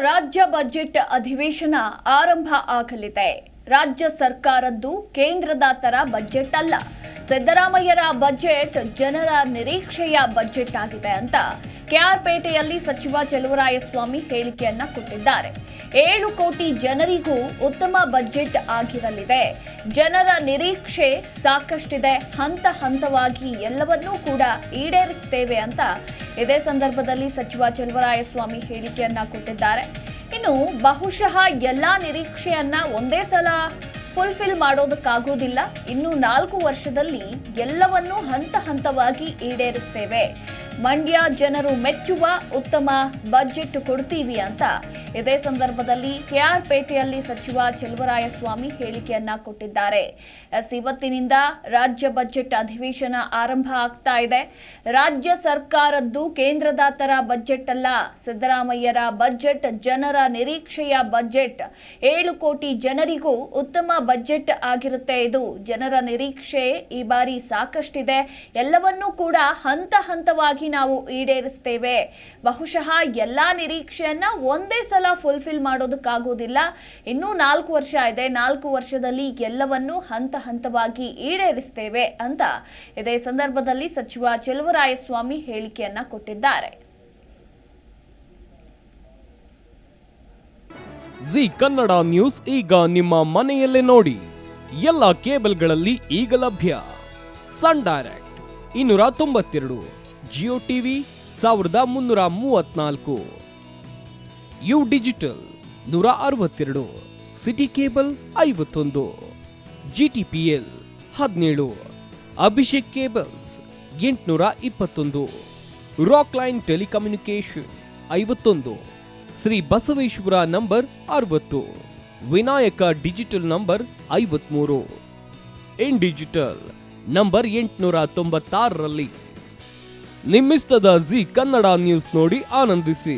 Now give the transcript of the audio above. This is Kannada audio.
ರಾಜ್ಯ ಬಜೆಟ್ ಅಧಿವೇಶನ ಆರಂಭ ಆಗಲಿದೆ. ರಾಜ್ಯ ಸರ್ಕಾರದ್ದು ಕೇಂದ್ರದ ತರ ಬಜೆಟ್ ಅಲ್ಲ. ಸಿದ್ದರಾಮಯ್ಯರ ಬಜೆಟ್ ಜನರ ನಿರೀಕ್ಷೆಯ ಬಜೆಟ್ ಆಗಿದೆ ಅಂತ ಕೆಆರ್ಪೇಟೆಯಲ್ಲಿ ಸಚಿವ ಚಲುವರಾಯಸ್ವಾಮಿ ಹೇಳಿಕೆಯನ್ನ ಕೊಟ್ಟಿದ್ದಾರೆ. 7 ಕೋಟಿ ಜನರಿಗೂ ಉತ್ತಮ ಬಜೆಟ್ ಆಗಿರಲಿದೆ. ಜನರ ನಿರೀಕ್ಷೆ ಸಾಕಷ್ಟಿದೆ. ಹಂತ ಹಂತವಾಗಿ ಎಲ್ಲವನ್ನೂ ಕೂಡ ಈಡೇರಿಸುತ್ತೇವೆ ಅಂತ ಇದೇ ಸಂದರ್ಭದಲ್ಲಿ ಸಚಿವ ಚಲುವರಾಯಸ್ವಾಮಿ ಹೇಳಿಕೆಯನ್ನ ಕೊಟ್ಟಿದ್ದಾರೆ. ಇನ್ನು ಬಹುಶಃ ಎಲ್ಲಾ ನಿರೀಕ್ಷೆಯನ್ನ ಒಂದೇ ಸಲ ಫುಲ್ಫಿಲ್ ಮಾಡೋದಕ್ಕಾಗೋದಿಲ್ಲ. ಇನ್ನು 4 ವರ್ಷದಲ್ಲಿ ಎಲ್ಲವನ್ನೂ ಹಂತ ಹಂತವಾಗಿ ಈಡೇರಿಸ್ತೇವೆ. ಮಂಡ್ಯ ಜನರು ಮೆಚ್ಚುವ ಉತ್ತಮ ಬಜೆಟ್ ಕೊಡ್ತೀವಿ ಅಂತ ಇದೇ ಸಂದರ್ಭದಲ್ಲಿ ಕೆಆರ್ಪೇಟೆಯಲ್ಲಿ ಸಚಿವ ಚಲುವರಾಯಸ್ವಾಮಿ ಹೇಳಿಕೆಯನ್ನ ಕೊಟ್ಟಿದ್ದಾರೆ. ಇವತ್ತಿನಿಂದ ರಾಜ್ಯ ಬಜೆಟ್ ಅಧಿವೇಶನ ಆರಂಭ ಆಗ್ತಾ ಇದೆ. ರಾಜ್ಯ ಸರ್ಕಾರದ್ದು ಕೇಂದ್ರದ ತರ ಬಜೆಟ್ ಅಲ್ಲ. ಸಿದ್ದರಾಮಯ್ಯರ ಬಜೆಟ್ ಜನರ ನಿರೀಕ್ಷೆಯ ಬಜೆಟ್. 7 ಕೋಟಿ ಜನರಿಗೂ ಉತ್ತಮ ಬಜೆಟ್ ಆಗಿರುತ್ತೆ. ಇದು ಜನರ ನಿರೀಕ್ಷೆ ಈ ಬಾರಿ ಸಾಕಷ್ಟಿದೆ. ಎಲ್ಲವನ್ನೂ ಕೂಡ ಹಂತ ಹಂತವಾಗಿ ನಾವು ಈಡೇರಿಸ್ತೇವೆ. ಬಹುಶಃ ಎಲ್ಲಾ ನಿರೀಕ್ಷೆಯನ್ನ ಒಂದೇ ಸಲ ಫುಲ್ಫಿಲ್ ಮಾಡೋದಕ್ಕಾಗೋದಿಲ್ಲ. ಇನ್ನೂ 4 ವರ್ಷ ಇದೆ. 4 ವರ್ಷದಲ್ಲಿ ಎಲ್ಲವನ್ನೂ ಹಂತ ಹಂತವಾಗಿ ಈಡೇರಿಸ್ತೇವೆ ಅಂತ ಇದೇ ಸಂದರ್ಭದಲ್ಲಿ ಸಚಿವ ಚಲುವರಾಯಸ್ವಾಮಿ ಹೇಳಿಕೆಯನ್ನ ಕೊಟ್ಟಿದ್ದಾರೆ. ಜಿ ಕನ್ನಡ ನ್ಯೂಸ್ ಈಗ ನಿಮ್ಮ ಮನೆಯಲ್ಲೇ ನೋಡಿ. ಎಲ್ಲ ಕೇಬಲ್ಗಳಲ್ಲಿ ಈಗ ಲಭ್ಯ. Sun Direct 292, Jio TV 1334, U digital 162, city cable 51, GTPL 17, Abhishek cables 821, rock line telecommunication 51, Shri Basaveshwara number 60, Vinayaka digital number 53, in digital number 896ರಲ್ಲಿ ನಿಮ್ಮಿಸ್ತದ ಜಿ ಕನ್ನಡ ನ್ಯೂಸ್ ನೋಡಿ ಆನಂದಿಸಿ.